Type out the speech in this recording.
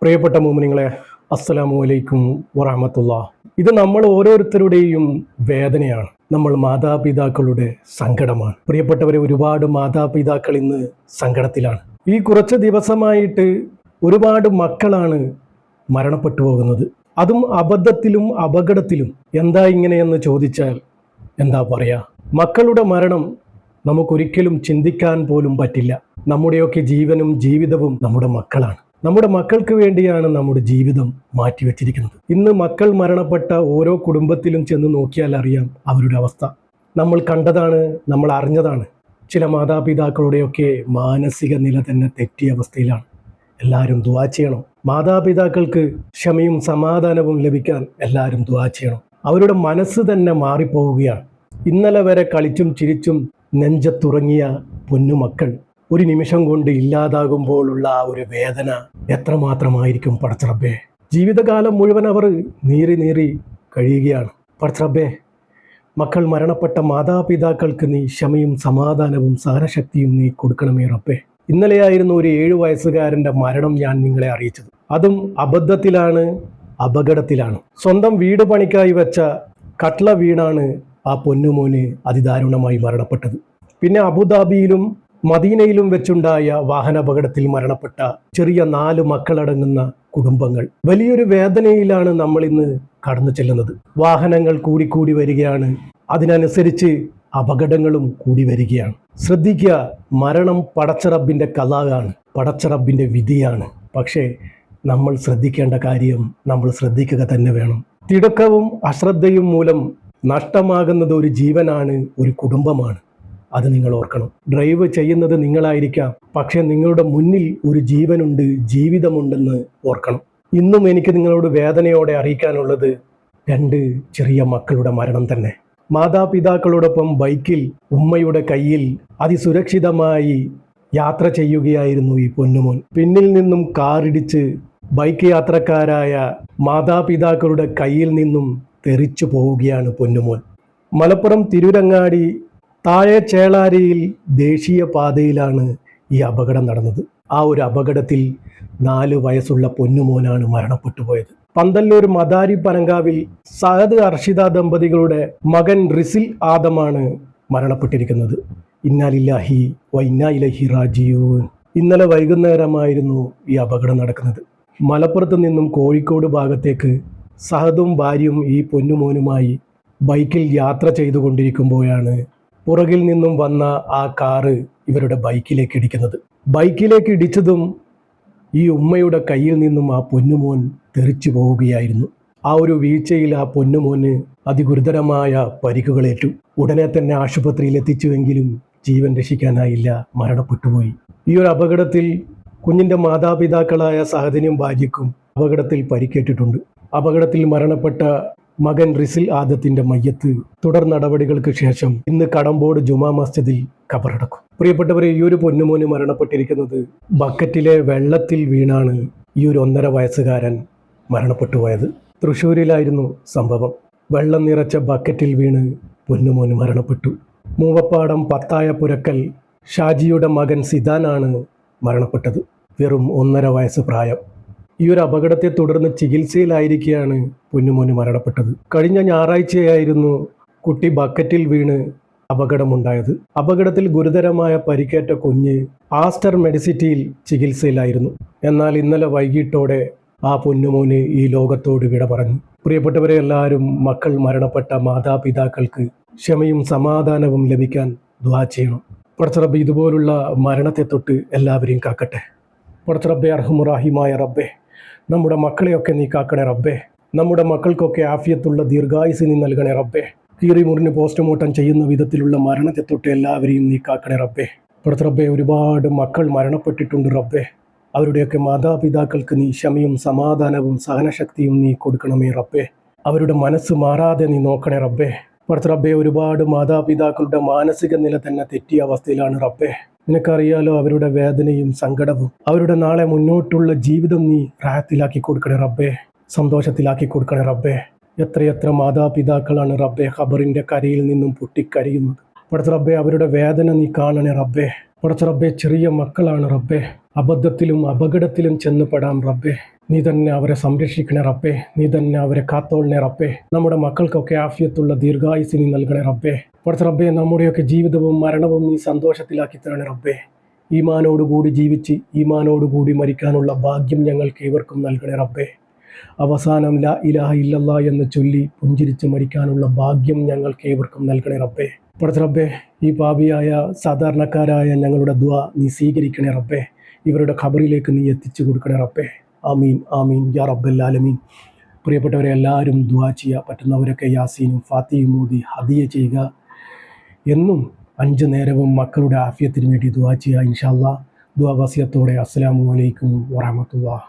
പ്രിയപ്പെട്ട മോമിനിങ്ങളെ, അസ്സലാമു അലൈക്കും വറഹ്മത്തുള്ളാഹ്. ഇത് നമ്മൾ ഓരോരുത്തരുടെയും വേദനയാണ്. നമ്മൾ മാതാപിതാക്കളുടെ സങ്കടമാണ്. പ്രിയപ്പെട്ടവരെ, ഒരുപാട് മാതാപിതാക്കൾ ഇന്ന് സങ്കടത്തിലാണ്. ഈ കുറച്ച് ദിവസമായിട്ട് ഒരുപാട് മക്കളാണ് മരണപ്പെട്ടു പോകുന്നത്. അതും അബദ്ധത്തിലും അപകടത്തിലും. എന്താ ഇങ്ങനെയെന്ന് ചോദിച്ചാൽ എന്താ പറയാ, മക്കളുടെ മരണം നമുക്കൊരിക്കലും ചിന്തിക്കാൻ പോലും പറ്റില്ല. നമ്മുടെയൊക്കെ ജീവനും ജീവിതവും നമ്മുടെ മക്കളാണ്. നമ്മുടെ മക്കൾക്ക് വേണ്ടിയാണ് നമ്മുടെ ജീവിതം മാറ്റിവെച്ചിരിക്കുന്നത്. ഇന്ന് മക്കൾ മരണപ്പെട്ട ഓരോ കുടുംബത്തിലും ചെന്ന് നോക്കിയാൽ അറിയാം അവരുടെ അവസ്ഥ. നമ്മൾ കണ്ടതാണ്, നമ്മൾ അറിഞ്ഞതാണ്. ചില മാതാപിതാക്കളുടെയൊക്കെ മാനസിക നില തന്നെ തെറ്റിയ അവസ്ഥയിലാണ്. എല്ലാവരും ദുആ ചെയ്യണം. മാതാപിതാക്കൾക്ക് ക്ഷമയും സമാധാനവും ലഭിക്കാൻ എല്ലാവരും ദുആ ചെയ്യണം. അവരുടെ മനസ്സ് തന്നെ മാറിപ്പോവുകയാണ്. ഇന്നലെ വരെ കളിച്ചും ചിരിച്ചും നെഞ്ചത്തുറങ്ങിയ പൊന്നുമക്കൾ ഒരു നിമിഷം കൊണ്ട് ഇല്ലാതാകുമ്പോഴുള്ള ആ ഒരു വേദന എത്രമാത്രമായിരിക്കും പടച്ചറബ്ബേ. ജീവിതകാലം മുഴുവൻ അവർ നീറി കഴിയുകയാണ്. പടച്ചറബ്ബേ, മക്കൾ മരണപ്പെട്ട മാതാപിതാക്കൾക്ക് നീ ക്ഷമയും സമാധാനവും സഹനശക്തിയും നീ കൊടുക്കണമേ റബ്ബേ. ഇന്നലെയായിരുന്നു ഒരു 7 വയസ്സുകാരൻ്റെ മരണം ഞാൻ നിങ്ങളെ അറിയിച്ചത്. അതും അബദ്ധത്തിലാണ്, അപകടത്തിലാണ്. സ്വന്തം വീട് പണിക്കായി വെച്ച കട്ട്ള വീണാണ് ആ പൊന്നുമോന് അതിദാരുണമായി മരണപ്പെട്ടത്. പിന്നെ അബുദാബിയിലും മദീനയിലും വെച്ചുണ്ടായ വാഹനാപകടത്തിൽ മരണപ്പെട്ട ചെറിയ 4 മക്കളടങ്ങുന്ന കുടുംബങ്ങൾ. വലിയൊരു വേദനയിലാണ് നമ്മൾ ഇന്ന് കടന്നു ചെല്ലുന്നത്. വാഹനങ്ങൾ കൂടിക്കൂടി വരികയാണ്, അതിനനുസരിച്ച് അപകടങ്ങളും കൂടി വരികയാണ്. ശ്രദ്ധിക്കുക, മരണം പടച്ചറബിൻ്റെ കലാകാണ്, പടച്ചറബിൻ്റെ വിധിയാണ്. പക്ഷേ നമ്മൾ ശ്രദ്ധിക്കേണ്ട കാര്യം നമ്മൾ ശ്രദ്ധിക്കുക തന്നെ വേണം. തിടുക്കവും അശ്രദ്ധയും മൂലം നഷ്ടമാകുന്നത് ഒരു ജീവനാണ്, ഒരു കുടുംബമാണ്. അത് നിങ്ങൾ ഓർക്കണം. ഡ്രൈവ് ചെയ്യുന്നത് നിങ്ങളായിരിക്കാം, പക്ഷേ നിങ്ങളുടെ മുന്നിൽ ഒരു ജീവനുണ്ട്, ജീവിതമുണ്ടെന്ന് ഓർക്കണം. ഇന്നും എനിക്ക് നിങ്ങളോട് വേദനയോടെ അറിയിക്കാനുള്ളത് 2 ചെറിയ മക്കളുടെ മരണം തന്നെ. മാതാപിതാക്കളോടൊപ്പം ബൈക്കിൽ ഉമ്മയുടെ കയ്യിൽ അതിസുരക്ഷിതമായി യാത്ര ചെയ്യുകയായിരുന്നു ഈ പൊന്നുമോൻ. പിന്നിൽ നിന്നും കാറിടിച്ച് ബൈക്ക് യാത്രക്കാരായ മാതാപിതാക്കളുടെ കയ്യിൽ നിന്നും തെറിച്ചു പോവുകയാണ് പൊന്നുമോൻ. മലപ്പുറം തിരൂരങ്ങാടി താഴെ ചേളാരിയിൽ ദേശീയ പാതയിലാണ് ഈ അപകടം നടന്നത്. ആ ഒരു അപകടത്തിൽ 4 വയസ്സുള്ള പൊന്നുമോനാണ് മരണപ്പെട്ടു പോയത്. പന്തല്ലൂർ മദാരി പനങ്കാവിൽ സഹദ് അർഷിത ദമ്പതികളുടെ മകൻ റിസിൽ ആദമാണ് മരണപ്പെട്ടിരിക്കുന്നത്. ഇന്നാ ലില്ലാഹി വ ഇന്നാ ഇലൈഹി റാജിഊൻ. ഇന്നലെ വൈകുന്നേരമായിരുന്നു ഈ അപകടം നടക്കുന്നത്. മലപ്പുറത്ത് നിന്നും കോഴിക്കോട് ഭാഗത്തേക്ക് സഹദും ഭാര്യയും ഈ പൊന്നുമോനുമായി ബൈക്കിൽ യാത്ര ചെയ്തുകൊണ്ടിരിക്കുമ്പോഴാണ് പുറകിൽ നിന്നും വന്ന ആ കാറ് ഇവരുടെ ബൈക്കിലേക്ക് ഇടിക്കുന്നത്. ബൈക്കിലേക്ക് ഇടിച്ചതും ഈ ഉമ്മയുടെ കയ്യിൽ നിന്നും ആ പൊന്നുമോൻ തെറിച്ചു പോവുകയായിരുന്നു. ആ ഒരു വീഴ്ചയിൽ ആ പൊന്നുമോന് അതിഗുരുതരമായ പരിക്കുകളേറ്റു. ഉടനെ തന്നെ ആശുപത്രിയിൽ എത്തിച്ചുവെങ്കിലും ജീവൻ രക്ഷിക്കാനായില്ല, മരണപ്പെട്ടുപോയി. ഈ ഒരു അപകടത്തിൽ കുഞ്ഞിൻ്റെ മാതാപിതാക്കളായ സഹദിനും ഭാര്യയ്ക്കും അപകടത്തിൽ പരിക്കേറ്റിട്ടുണ്ട്. അപകടത്തിൽ മരണപ്പെട്ട മകൻ റിസിൽ ആദത്തിന്റെ മയ്യത്ത് തുടർ നടപടികൾക്ക് ശേഷം ഇന്ന് കടമ്പോട് ജുമാ മസ്ജിദിൽ ഖബറടക്കും. പ്രിയപ്പെട്ടവരെ, ഈ ഒരു പൊന്നുമോന് മരണപ്പെട്ടിരിക്കുന്നത് ബക്കറ്റിലെ വെള്ളത്തിൽ വീണാണ് ഈ ഒരു 1.5 വയസ്സുകാരൻ മരണപ്പെട്ടു പോയത്. തൃശ്ശൂരിലായിരുന്നു സംഭവം. വെള്ളം നിറച്ച ബക്കറ്റിൽ വീണ് പൊന്നുമോന് മരണപ്പെട്ടു. മൂവപ്പാടം പത്തായ പുരക്കൽ ഷാജിയുടെ മകൻ സിദാനാണ് മരണപ്പെട്ടത്. വെറും 1.5 വയസ്സ് പ്രായം. ഈ ഒരു അപകടത്തെ തുടർന്ന് ചികിത്സയിലായിരിക്കെയാണ് പൊന്നുമോന് മരണപ്പെട്ടത്. കഴിഞ്ഞ ഞായറാഴ്ചയായിരുന്നു കുട്ടി ബക്കറ്റിൽ വീണ് അപകടമുണ്ടായത്. അപകടത്തിൽ ഗുരുതരമായ പരിക്കേറ്റ കുഞ്ഞ് ആസ്റ്റർ മെഡിസിറ്റിയിൽ ചികിത്സയിലായിരുന്നു. എന്നാൽ ഇന്നലെ വൈകിട്ടോടെ ആ പൊന്നുമോന് ഈ ലോകത്തോട് വിട പറഞ്ഞു. പ്രിയപ്പെട്ടവരെ, എല്ലാവരും മക്കൾ മരണപ്പെട്ട മാതാപിതാക്കൾക്ക് ക്ഷമയും സമാധാനവും ലഭിക്കാൻ ദുആ ചെയ്യണം. പടച്ചറബ്ബേ ഇതുപോലുള്ള മരണത്തെ തൊട്ട് എല്ലാവരെയും കാക്കട്ടെ. പടച്ചറബ്ബേ, അർഹമുറാഹിമായ റബ്ബേ, നമ്മുടെ മക്കളെയൊക്കെ നീ കാക്കണേ റബ്ബേ. നമ്മുടെ മക്കൾക്കൊക്കെ ആഫിയത്തുള്ള ദീർഘായുസ് നീ നൽകണേ റബ്ബേ. കീറി മുറിഞ്ഞ് പോസ്റ്റ്മോർട്ടം ചെയ്യുന്ന വിധത്തിലുള്ള മരണത്തെ തൊട്ട് എല്ലാവരെയും നീ കാക്കണേ റബ്ബേ. പടച്ചറബ്ബേ, ഒരുപാട് മക്കൾ മരണപ്പെട്ടിട്ടുണ്ട് റബ്ബേ. അവരുടെയൊക്കെ മാതാപിതാക്കൾക്ക് നീ ക്ഷമയും സമാധാനവും സഹനശക്തിയും നീ കൊടുക്കണമേ റബ്ബേ. അവരുടെ മനസ്സ് മാറാതെ നീ നോക്കണേ റബ്ബേ. പടച്ചറബ്ബേ, ഒരുപാട് മാതാപിതാക്കളുടെ മാനസിക നില തന്നെ തെറ്റിയ അവസ്ഥയിലാണ് റബ്ബേ. നിനക്കറിയാലോ അവരുടെ വേദനയും സങ്കടവും. അവരുടെ നാളെ മുന്നോട്ടുള്ള ജീവിതം നീ റാഹത്തിലാക്കി കൊടുക്കണേ റബ്ബേ, സന്തോഷത്തിലാക്കി കൊടുക്കണേ റബ്ബേ. എത്രയെത്ര മാതാപിതാക്കളാണ് റബ്ബേ ഖബറിൻ്റെ കരയിൽ നിന്നും പൊട്ടിക്കരയുന്നത്. പടച്ചറബ്ബേ, അവരുടെ വേദന നീ കാണണേ റബ്ബേ. പടച്ചറബ്ബേ, ചെറിയ മക്കളാണ് റബ്ബേ, അബദ്ധത്തിലും അപകടത്തിലും ചെന്ന് പെടാം റബ്ബേ. നീ തന്നെ അവരെ സംരക്ഷിക്കണേ റബ്ബേ. നീ തന്നെ അവരെ കാത്തോളണേ റബ്ബേ. നമ്മുടെ മക്കൾക്കൊക്കെ ആഫിയത്തുള്ള ദീർഘായുസ് നീ നൽകണേ റബ്ബേ. പുറത്ത് റബ്ബേ, നമ്മുടെയൊക്കെ ജീവിതവും മരണവും നീ സന്തോഷത്തിലാക്കി തരണേ റബ്ബേ. ഈമാനോടുകൂടി ജീവിച്ച് ഈമാനോടുകൂടി മരിക്കാനുള്ള ഭാഗ്യം ഞങ്ങൾക്ക് ഏവർക്കും നൽകണേ റബ്ബേ. അവസാനം ലാ ഇലാഹ ഇല്ലല്ലാ എന്ന് ചൊല്ലി പുഞ്ചിരിച്ച് മരിക്കാനുള്ള ഭാഗ്യം ഞങ്ങൾക്ക് ഏവർക്കും നൽകണേ റബ്ബേ. പുറത്ത് റബ്ബേ, ഈ പാപിയായ സാധാരണക്കാരായ ഞങ്ങളുടെ ദുആ നീ സ്വീകരിക്കണേ റബ്ബേ. ഇവരുടെ ഖബറിലേക്ക് നീ എത്തിച്ചു കൊടുക്കണേ റബ്ബേ. ആമീൻ ആമീൻ യാ റബ്ബൽ ആലമീൻ. പ്രിയപ്പെട്ടവരെ, എല്ലാവരും ദുആ ചെയ്യുക. പറ്റുന്നവരൊക്കെ യാസീനും ഫാത്തിഹയും ഓതി ഹദിയ ചെയ്യുക. എന്നും 5 നേരവും മക്കളുടെ ആഫിയത്തിന് വേണ്ടി ദുആ ചെയ്യുക. ഇൻഷാ അല്ലാഹ്. ദുആ വസിയത്തോടെ അസ്സലാമു അലൈക്കും വറഹ്മത്തുള്ളാഹി.